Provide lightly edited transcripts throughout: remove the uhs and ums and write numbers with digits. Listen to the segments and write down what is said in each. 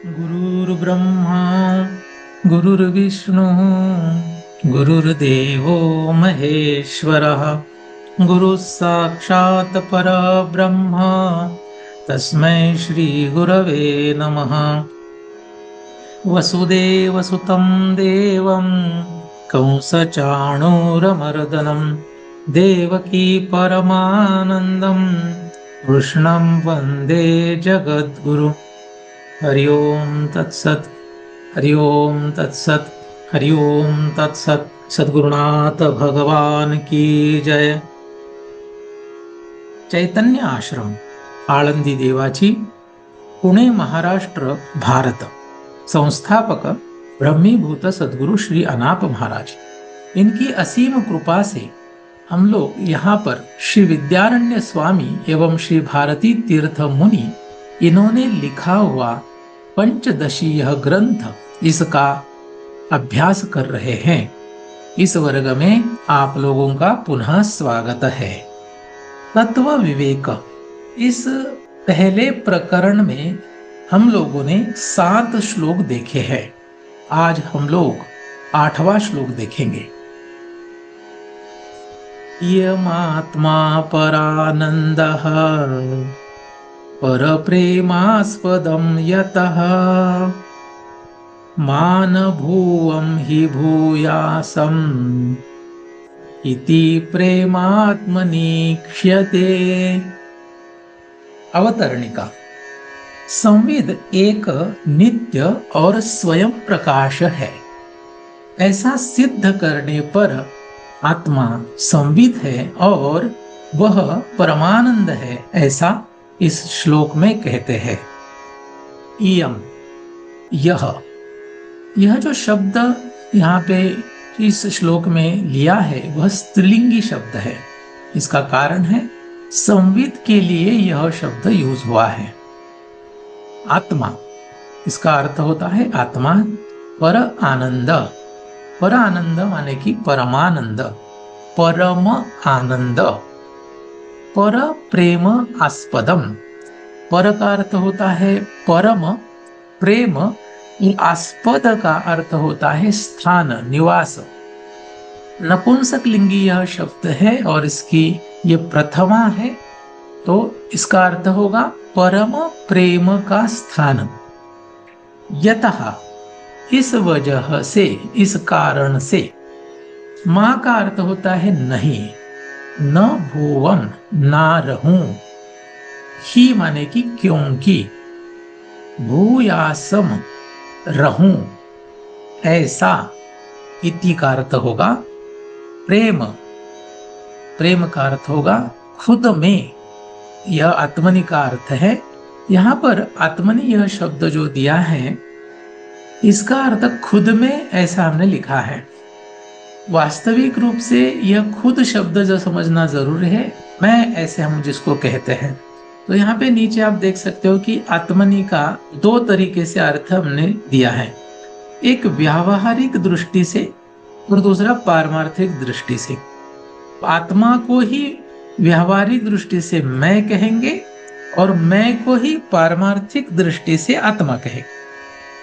गुरुर्ब्रह्मा गुरुर्विष्णु गुरुर्देवो महेश्वरः गुरुः साक्षात् परब्रह्म तस्मै श्री गुरवे नमः। वसुदेवसुतं देवं कंसचाणूरमर्दनं देवकी परमानन्दं कृष्णं वन्दे जगद्गुरु। हरि ओम तत्सत। हरि ओम तत्सत। हरि ओम तत्सत। सद्गुरुनाथ भगवान की जय। चैतन्य आश्रम आळंदी देवाची, पुणे महाराष्ट्र भारत। संस्थापक ब्रह्मीभूत सद्गुरु श्री अनाप महाराज। इनकी असीम कृपा से हम लोग यहाँ पर श्री विद्यारण्य स्वामी एवं श्री भारती तीर्थ मुनि इन्होंने लिखा हुआ पंचदशीय ग्रंथ इसका अभ्यास कर रहे हैं। इस वर्ग में आप लोगों का पुनः स्वागत है। तत्व विवेक, इस पहले प्रकरण में हम लोगों ने 7 श्लोक देखे हैं। आज हम लोग 8वां श्लोक देखेंगे। यमात्मा परानंदः परप्रेमास्पदं यतः मानभुवं हि भूयासम् इति प्रेमात्मनीक्ष्यते। अवतरणिका। संविद एक नित्य और स्वयं प्रकाश है। ऐसा सिद्ध करने पर आत्मा संविद है और वह परमानंद है, ऐसा इस श्लोक में कहते हैं। इयम, यह जो शब्द यहाँ पे इस श्लोक में लिया है वह स्त्रीलिंगी शब्द है। इसका कारण है संविद के लिए यह शब्द यूज हुआ है। आत्मा, इसका अर्थ होता है आत्मा। पर आनंद, पर आनंद माने कि परमानंद, परम आनंद। पर प्रेम आस्पदम, पर का अर्थ होता है परम, प्रेम आस्पद का अर्थ होता है स्थान, निवास। नपुंसक लिंगी यह शब्द है और इसकी ये प्रथमा है, तो इसका अर्थ होगा परम प्रेम का स्थान। यतः, इस वजह से, इस कारण से। मां का अर्थ होता है नहीं, न भुवम, ना रहूं। ही माने कि क्योंकि, भूयासम, रहूं, ऐसा। इति का अर्थ होगा प्रेम, प्रेम का अर्थ होगा खुद में। यह आत्मनि का अर्थ है। यहां पर आत्मनि यह शब्द जो दिया है इसका अर्थ खुद में, ऐसा हमने लिखा है। वास्तविक रूप से यह खुद शब्द जो समझना जरूरी है, मैं ऐसे हम जिसको कहते हैं। तो यहाँ पे नीचे आप देख सकते हो कि आत्मनि का 2 तरीके से अर्थ हमने दिया है। एक व्यावहारिक दृष्टि से और दूसरा पारमार्थिक दृष्टि से। आत्मा को ही व्यावहारिक दृष्टि से मैं कहेंगे और मैं को ही पारमार्थिक दृष्टि से आत्मा कहेंगे।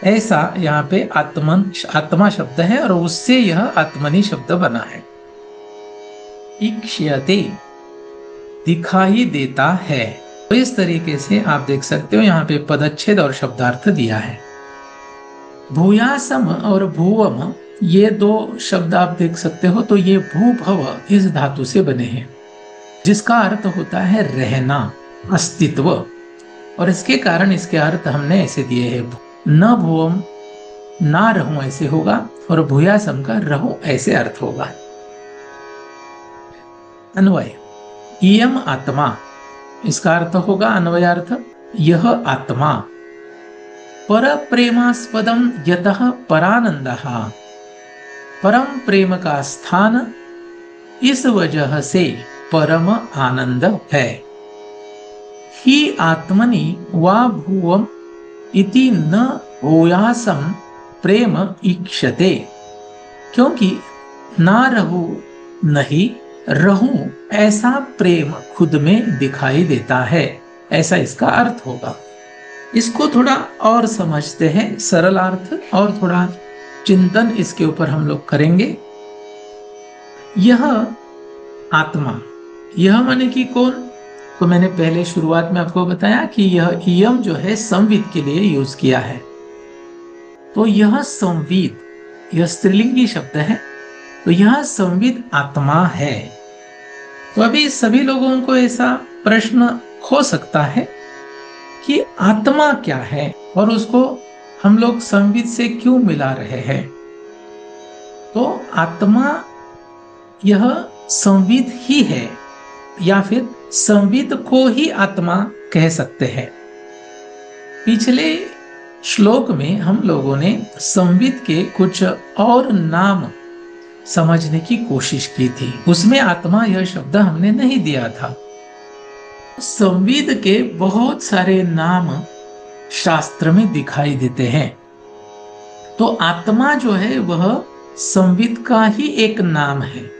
ऐसा यहाँ पे आत्मा शब्द है और उससे यह आत्मनि शब्द बना है। इक्ष्यते, दिखाई देता है। तो इस तरीके से आप देख सकते हो यहाँ पे पदच्छेद और शब्दार्थ दिया है। भूयासम और भूवम, ये 2 शब्द आप देख सकते हो। तो ये भूभव इस धातु से बने हैं, जिसका अर्थ होता है रहना, अस्तित्व। और इसके कारण इसके अर्थ हमने ऐसे दिए हैं। न भुवम, ना रहूं, ऐसे होगा। और भूयासम का रहूं, ऐसे अर्थ होगा। अन्वय। इयम आत्मा, इसका अर्थ होगा अन्वयार्थ, यह आत्मा। पर प्रेमास्पदम यतः परानंदः, परम प्रेम का स्थान, इस वजह से परम आनंद है। ही आत्मनि वा भुवम इति न भूयासम प्रेम ईक्षते, क्योंकि ना रहूं, नहीं रहूं, ऐसा प्रेम खुद में दिखाई देता है, ऐसा इसका अर्थ होगा। इसको थोड़ा और समझते हैं, सरल अर्थ और थोड़ा चिंतन इसके ऊपर हम लोग करेंगे। यह आत्मा, यह माने कि कौन? तो मैंने पहले शुरुआत में आपको बताया कि यह इयम जो है संविद के लिए यूज किया है। तो यह संविद, यह स्त्रीलिंगी शब्द है, तो यह संविद आत्मा है। तो अभी सभी लोगों को ऐसा प्रश्न हो सकता है कि आत्मा क्या है और उसको हम लोग संविद से क्यों मिला रहे हैं। तो आत्मा यह संविद ही है, या फिर संविद को ही आत्मा कह सकते हैं। पिछले श्लोक में हम लोगों ने संविद के कुछ और नाम समझने की कोशिश की थी, उसमें आत्मा यह शब्द हमने नहीं दिया था। संविद के बहुत सारे नाम शास्त्र में दिखाई देते हैं। तो आत्मा जो है वह संविद का ही एक नाम है।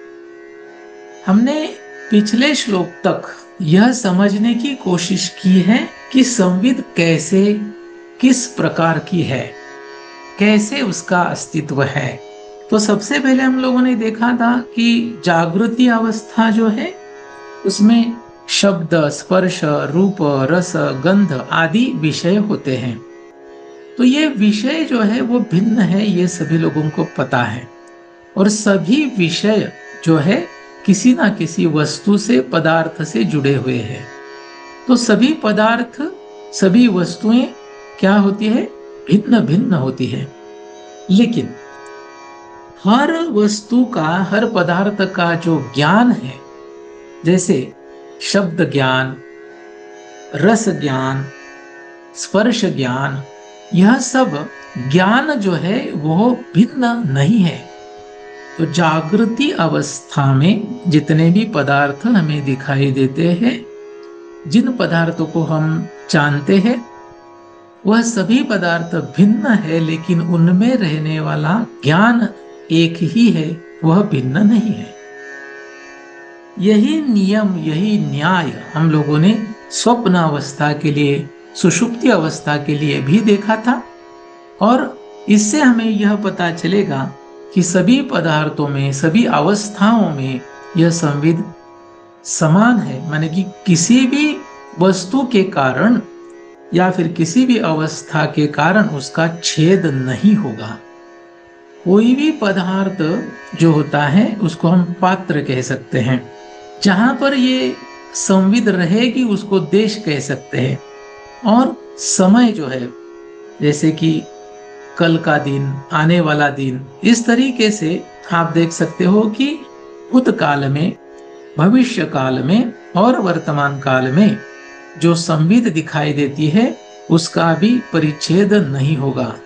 हमने पिछले श्लोक तक यह समझने की कोशिश की है कि संविद कैसे, किस प्रकार की है, कैसे उसका अस्तित्व है। तो सबसे पहले हम लोगों ने देखा था कि जागृति अवस्था जो है उसमें शब्द, स्पर्श, रूप, रस, गंध आदि विषय होते हैं। तो ये विषय जो है वो भिन्न है, ये सभी लोगों को पता है। और सभी विषय जो है किसी ना किसी वस्तु से, पदार्थ से जुड़े हुए हैं। तो सभी पदार्थ, सभी वस्तुएं क्या होती है? भिन्न भिन्न होती है। लेकिन हर वस्तु का, हर पदार्थ का जो ज्ञान है, जैसे शब्द ज्ञान, रस ज्ञान, स्पर्श ज्ञान, यह सब ज्ञान जो है वो भिन्न नहीं है। तो जागृति अवस्था में जितने भी पदार्थ हमें दिखाई देते हैं, जिन पदार्थों को हम जानते हैं, वह सभी पदार्थ भिन्न है, लेकिन उनमें रहने वाला ज्ञान एक ही है, वह भिन्न नहीं है। यही नियम, यही न्याय हम लोगों ने स्वप्न अवस्था के लिए, सुषुप्ति अवस्था के लिए भी देखा था। और इससे हमें यह पता चलेगा कि सभी पदार्थों में, सभी अवस्थाओं में यह संविद समान है। माने कि किसी भी वस्तु के कारण या फिर किसी भी अवस्था के कारण उसका छेद नहीं होगा। कोई भी पदार्थ जो होता है उसको हम पात्र कह सकते हैं। जहां पर ये संविद रहेगी उसको देश कह सकते हैं। और समय जो है, जैसे कि कल का दिन, आने वाला दिन, इस तरीके से आप देख सकते हो कि भूतकाल में, भविष्य काल में और वर्तमान काल में जो संविद दिखाई देती है उसका भी परिच्छेद नहीं होगा।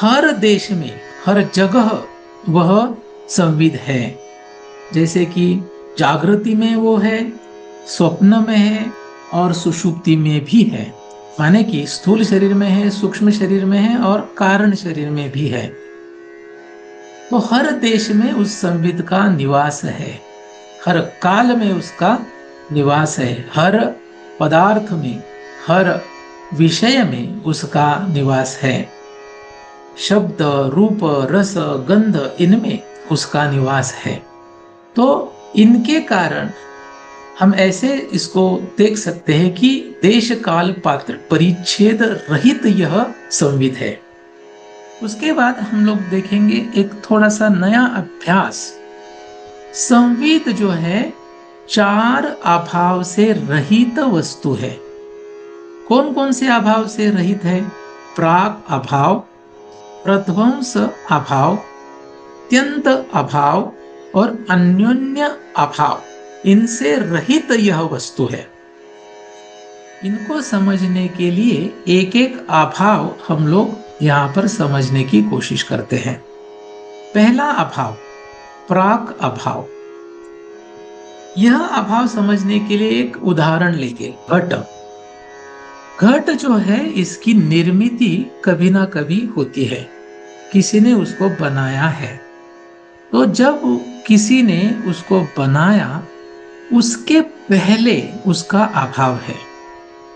हर देश में, हर जगह वह संविद है। जैसे कि जागृति में वो है, स्वप्न में है और सुषुप्ति में भी है। माने कि स्थूल शरीर में है, सूक्ष्म शरीर में है और कारण शरीर में भी है। तो हर देश में उस संविद का निवास है, हर काल में उसका निवास है, हर पदार्थ में, हर विषय में उसका निवास है। शब्द, रूप, रस, गंध, इनमें उसका निवास है। तो इनके कारण हम ऐसे इसको देख सकते हैं कि देश काल पात्र परिच्छेद रहित यह संविद है। उसके बाद हम लोग देखेंगे एक थोड़ा सा नया अभ्यास। संविद जो है चार अभाव से रहित वस्तु है। कौन कौन से अभाव से रहित है? प्राक अभाव, प्रध्वंस अभाव, अत्यंत अभाव और अन्योन्य अभाव। इनसे रहित यह वस्तु है। इनको समझने के लिए एक एक अभाव हम लोग यहां पर समझने की कोशिश करते हैं। पहला अभाव, प्राक अभाव। यह अभाव समझने के लिए एक उदाहरण लेंगे। घट। घट जो है इसकी निर्मिति कभी ना कभी होती है, किसी ने उसको बनाया है। तो जब किसी ने उसको बनाया उसके पहले उसका अभाव है।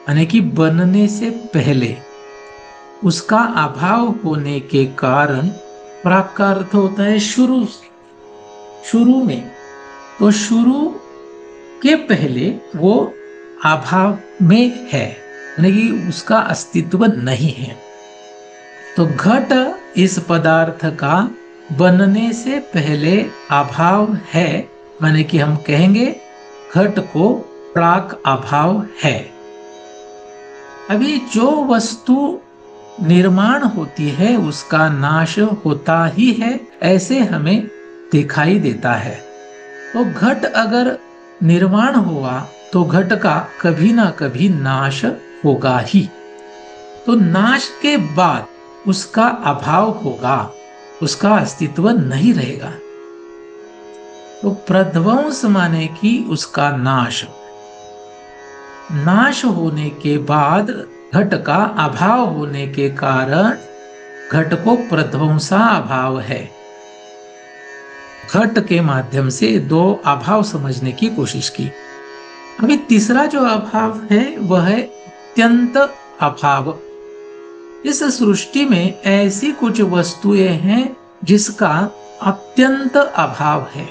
यानी कि बनने से पहले उसका अभाव होने के कारण प्राक का अर्थ होता है शुरू शुरू में। तो शुरू के पहले वो अभाव में है, यानी कि उसका अस्तित्व नहीं है। तो घट इस पदार्थ का बनने से पहले अभाव है, माने कि हम कहेंगे घट को प्राक अभाव है। अभी जो वस्तु निर्माण होती है उसका नाश होता ही है, ऐसे हमें दिखाई देता है। तो घट अगर निर्माण हुआ तो घट का कभी ना कभी नाश होगा ही। तो नाश के बाद उसका अभाव होगा, उसका अस्तित्व नहीं रहेगा। तो प्रध्वंस माने कि उसका नाश, नाश होने के बाद घट का अभाव होने के कारण घट को प्रध्वंसा अभाव है। घट के माध्यम से दो अभाव समझने की कोशिश की। अभी तीसरा जो अभाव है वह है अत्यंत अभाव। इस सृष्टि में ऐसी कुछ वस्तुएं हैं जिसका अत्यंत अभाव है।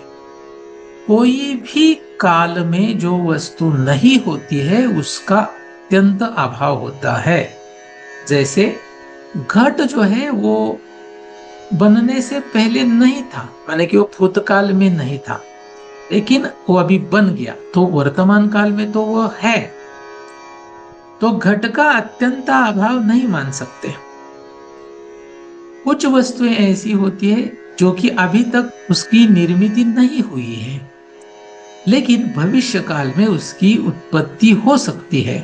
कोई भी काल में जो वस्तु नहीं होती है उसका अत्यंत अभाव होता है। जैसे घट जो है वो बनने से पहले नहीं था, माने कि वो भूतकाल में नहीं था, लेकिन वो अभी बन गया तो वर्तमान काल में तो वो है। तो घट का अत्यंत अभाव नहीं मान सकते। कुछ वस्तुएं ऐसी होती है जो कि अभी तक उसकी निर्मिति नहीं हुई है, लेकिन भविष्य काल में उसकी उत्पत्ति हो सकती है।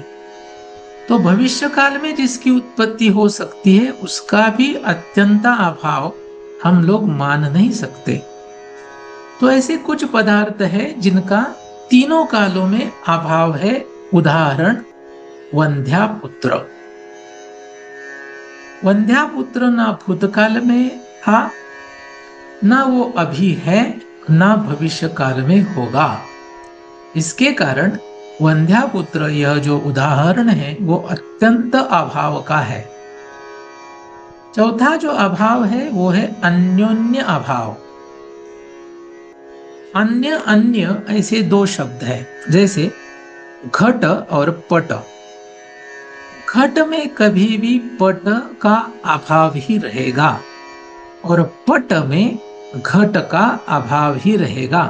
तो भविष्य काल में जिसकी उत्पत्ति हो सकती है उसका भी अत्यंत अभाव हम लोग मान नहीं सकते। तो ऐसे कुछ पदार्थ है जिनका तीनों कालों में अभाव है। उदाहरण वंध्यापुत्र। वंध्यापुत्र ना भूतकाल में था, ना वो अभी है, ना भविष्य काल में होगा। इसके कारण वंध्यापुत्र यह जो उदाहरण है वो अत्यंत अभाव का है। चौथा जो अभाव है वो है अन्योन्य अभाव। अन्य अन्य ऐसे दो शब्द है, जैसे घट और पट। घट में कभी भी पट का अभाव ही रहेगा और पट में घट का अभाव ही रहेगा।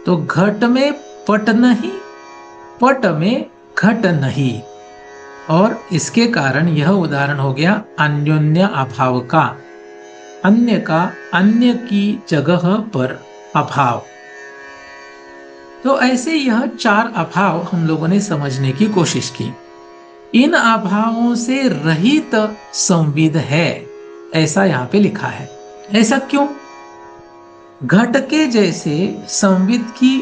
तो घट में पट नहीं, पट में घट नहीं, और इसके कारण यह उदाहरण हो गया अन्योन्य अभाव का। अन्य का अन्य की जगह पर अभाव। तो ऐसे यह चार अभाव हम लोगों ने समझने की कोशिश की। इन अभावों से रहित संविद है, ऐसा यहाँ पे लिखा है। ऐसा क्यों? घट के जैसे संविद की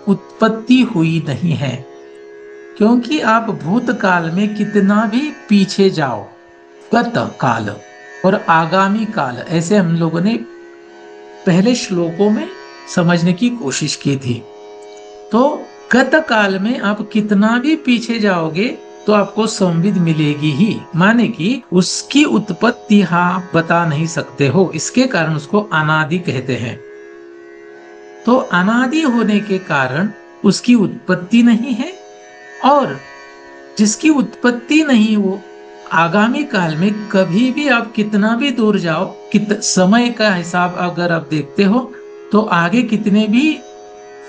उत्पत्ति हुई नहीं है, क्योंकि आप भूतकाल में कितना भी पीछे जाओ, गत काल और आगामी काल, ऐसे हम लोगों ने पहले श्लोकों में समझने की कोशिश की थी। तो गत काल में आप कितना भी पीछे जाओगे तो आपको संविद मिलेगी ही, माने कि उसकी उत्पत्ति आप बता नहीं सकते हो, इसके कारण उसको अनादि कहते हैं। तो अनादि होने के कारण उसकी उत्पत्ति नहीं है, और जिसकी उत्पत्ति नहीं वो आगामी काल में कभी भी आप कितना भी दूर जाओ, समय का हिसाब अगर आप देखते हो तो आगे कितने भी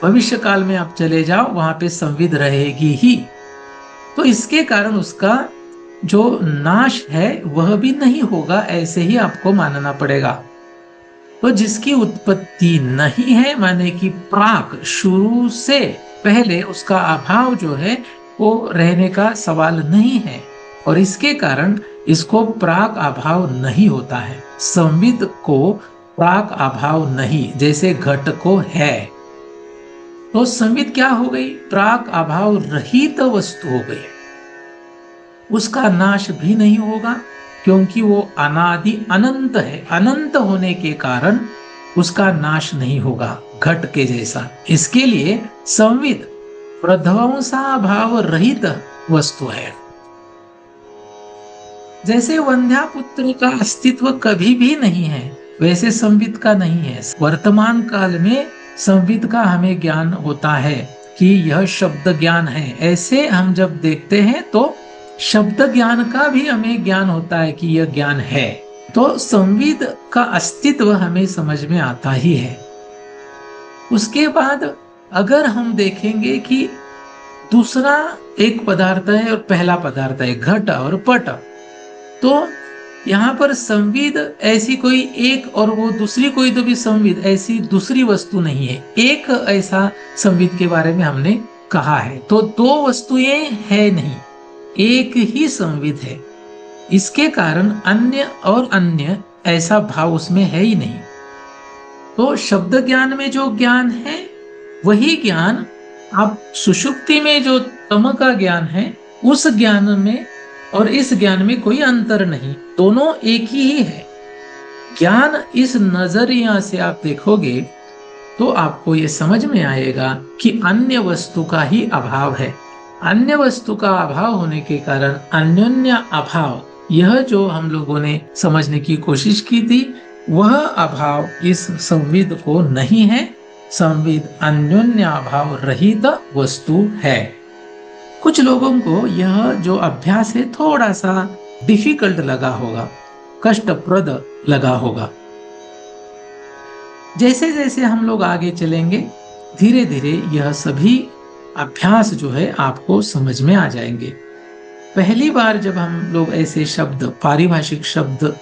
भविष्य काल में आप चले जाओ वहां पे संविद रहेगी ही। तो इसके कारण उसका जो नाश है वह भी नहीं होगा, ऐसे ही आपको मानना पड़ेगा। तो जिसकी उत्पत्ति नहीं है, माने कि प्राक शुरू से पहले उसका अभाव जो है वो रहने का सवाल नहीं है, और इसके कारण इसको प्राक अभाव नहीं होता है। संविद को प्राक अभाव नहीं, जैसे घट को है। तो संविद क्या हो गई? प्राक अभाव रहित वस्तु हो गई। उसका नाश भी नहीं होगा क्योंकि वो अनादि अनंत है। अनंत होने के कारण उसका नाश नहीं होगा घट के जैसा। इसके लिए संविद प्रध्वंसा भाव रहित वस्तु है। जैसे वंध्या पुत्र का अस्तित्व कभी भी नहीं है, वैसे संवित का नहीं है। वर्तमान काल में संवित का हमें ज्ञान होता है कि यह शब्द ज्ञान है। ऐसे हम जब देखते हैं तो शब्द ज्ञान का भी हमें ज्ञान होता है कि यह ज्ञान है। तो संविद का अस्तित्व हमें समझ में आता ही है। उसके बाद अगर हम देखेंगे कि दूसरा एक पदार्थ है और पहला पदार्थ है घट और पट, तो यहाँ पर संविद ऐसी कोई एक और वो दूसरी कोई तो भी संविद ऐसी दूसरी वस्तु नहीं है। एक ऐसा संविद के बारे में हमने कहा है, तो दो वस्तुएं है नहीं, एक ही संविद है। इसके कारण अन्य और अन्य ऐसा भाव उसमें है ही नहीं। तो शब्द ज्ञान में जो ज्ञान है वही ज्ञान आप सुषुप्ति में जो तम का ज्ञान है उस ज्ञान में और इस ज्ञान में कोई अंतर नहीं, दोनों एक ही है। ज्ञान इस नजरिया से आप देखोगे तो आपको ये समझ में आएगा कि अन्य वस्तु का ही अभाव है। अन्य वस्तु का अभाव होने के कारण अन्योन्य अभाव, यह जो हम लोगों ने समझने की कोशिश की थी, वह अभाव इस संविद को नहीं है। संविद अन्योन्य अभाव रहित वस्तु है। कुछ लोगों को यह जो अभ्यास है थोड़ा सा डिफिकल्ट लगा होगा, कष्टप्रद लगा होगा। जैसे जैसे हम लोग आगे चलेंगे धीरे धीरे यह सभी अभ्यास जो है आपको समझ में आ जाएंगे। पहली बार जब हम लोग ऐसे शब्द, पारिभाषिक शब्द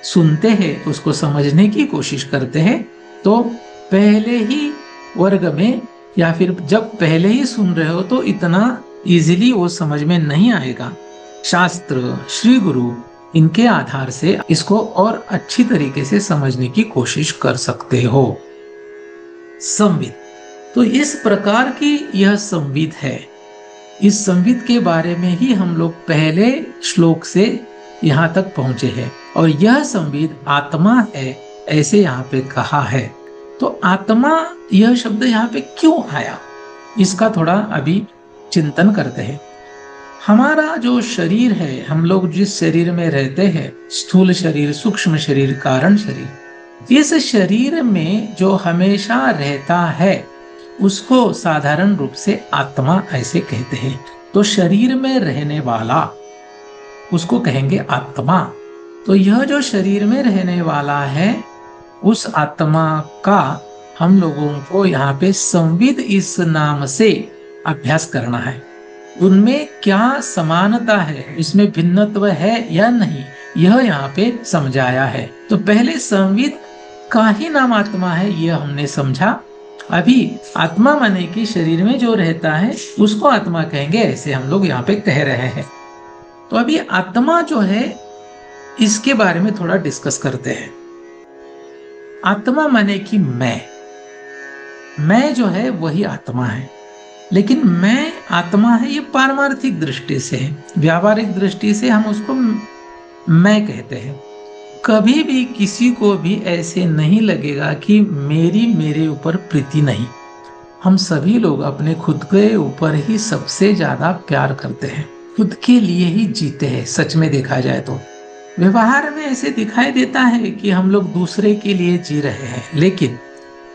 सुनते हैं, उसको समझने की कोशिश करते हैं, तो पहले ही वर्ग में या फिर जब पहले ही सुन रहे हो तो इतना इजीली वो समझ में नहीं आएगा। शास्त्र, श्री गुरु, इनके आधार से इसको और अच्छी तरीके से समझने की कोशिश कर सकते हो। संविद, तो इस प्रकार की यह संविद है। इस संविद के बारे में ही हम लोग पहले श्लोक से यहाँ तक पहुंचे हैं, और यह संविद आत्मा है ऐसे यहाँ पे कहा है। तो आत्मा यह शब्द यहाँ पे क्यों आया, इसका थोड़ा अभी चिंतन करते हैं। हमारा जो शरीर है, हम लोग जिस शरीर में रहते हैं, स्थूल शरीर, सूक्ष्म शरीर, कारण शरीर, इस शरीर में जो हमेशा रहता है उसको साधारण रूप से आत्मा ऐसे कहते हैं। तो शरीर में रहने वाला उसको कहेंगे आत्मा। तो यह जो शरीर में रहने वाला है उस आत्मा का हम लोगों को यहाँ पे संविद इस नाम से अभ्यास करना है। उनमें क्या समानता है, इसमें भिन्नत्व है या नहीं, यह यहाँ पे समझाया है। तो पहले संविद का ही नाम आत्मा है, यह हमने समझा। अभी आत्मा माने कि शरीर में जो रहता है उसको आत्मा कहेंगे, ऐसे हम लोग यहाँ पे कह रहे हैं। तो अभी आत्मा जो है इसके बारे में थोड़ा डिस्कस करते हैं। आत्मा माने कि मैं जो है वही आत्मा है। लेकिन मैं आत्मा है ये पारमार्थिक दृष्टि से है, व्यावहारिक दृष्टि से हम उसको मैं कहते हैं। कभी भी किसी को भी ऐसे नहीं लगेगा कि मेरे ऊपर प्रीति नहीं। हम सभी लोग अपने खुद के ऊपर ही सबसे ज्यादा प्यार करते हैं, खुद के लिए ही जीते हैं। सच में देखा जाए तो व्यवहार में ऐसे दिखाई देता है कि हम लोग दूसरे के लिए जी रहे हैं, लेकिन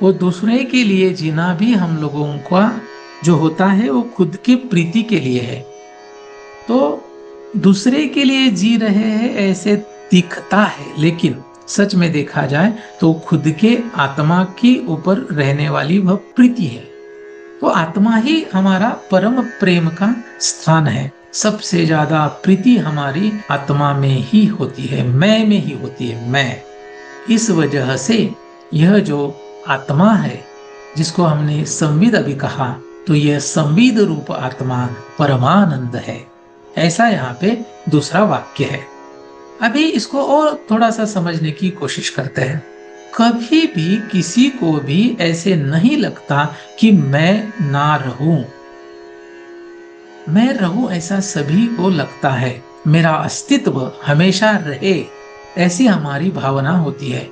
वो दूसरे के लिए जीना भी हम लोगों का जो होता है वो खुद की प्रीति के लिए है। तो दूसरे के लिए जी रहे हैं ऐसे दिखता है, लेकिन सच में देखा जाए तो खुद के आत्मा के ऊपर रहने वाली वह प्रीति है। तो आत्मा ही हमारा परम प्रेम का स्थान है। सबसे ज्यादा प्रीति हमारी आत्मा में ही होती है, मैं में ही होती है। मैं, इस वजह से यह जो आत्मा है जिसको हमने संविद अभी कहा, तो यह संविद रूप आत्मा परमानंद है, ऐसा यहाँ पे दूसरा वाक्य है। अभी इसको और थोड़ा सा समझने की कोशिश करते हैं। कभी भी किसी को भी ऐसे नहीं लगता कि मैं ना रहूं। मैं रहूं ऐसा सभी को लगता है, मेरा अस्तित्व हमेशा रहे, ऐसी हमारी भावना होती है।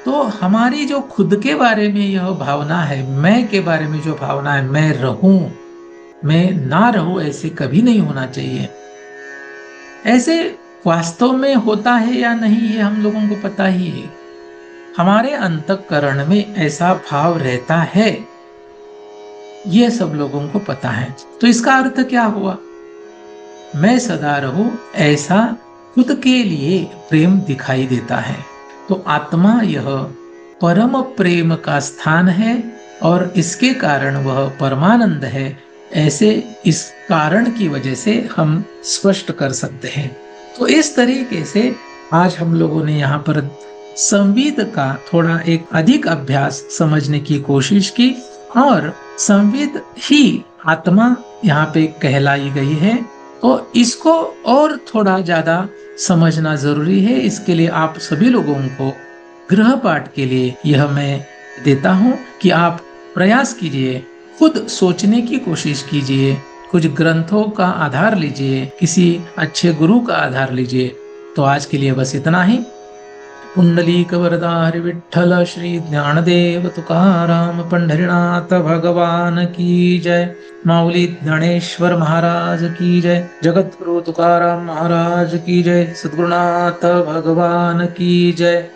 तो हमारी जो खुद के बारे में यह भावना है, मैं के बारे में जो भावना है, मैं रहूं, में ना रहो, ऐसे कभी नहीं होना चाहिए। ऐसे वास्तव में होता है या नहीं ये हम लोगों को पता ही है। हमारे अंतःकरण में ऐसा भाव रहता है, ये सब लोगों को पता है। तो इसका अर्थ क्या हुआ? मैं सदा रहूं ऐसा खुद के लिए प्रेम दिखाई देता है। तो आत्मा यह परम प्रेम का स्थान है और इसके कारण वह परमानंद है, ऐसे इस कारण की वजह से हम स्पष्ट कर सकते हैं। तो इस तरीके से आज हम लोगों ने यहाँ पर संवेद का थोड़ा एक अधिक अभ्यास समझने की कोशिश की, और संवेद ही आत्मा यहाँ पे कहलाई गई है। तो इसको और थोड़ा ज्यादा समझना जरूरी है। इसके लिए आप सभी लोगों को गृह पाठ के लिए यह मैं देता हूं कि आप प्रयास कीजिए, खुद सोचने की कोशिश कीजिए, कुछ ग्रंथों का आधार लीजिए, किसी अच्छे गुरु का आधार लीजिए। तो आज के लिए बस इतना ही। पुंडलीक वरदा हरि विठ्ठल श्री ज्ञानदेव तुकाराम पंढरीनाथ भगवान की जय। माऊली ज्ञानेश्वर महाराज की जय। जगत गुरु तुकाराम महाराज की जय। सद्गुरुनाथ भगवान की जय।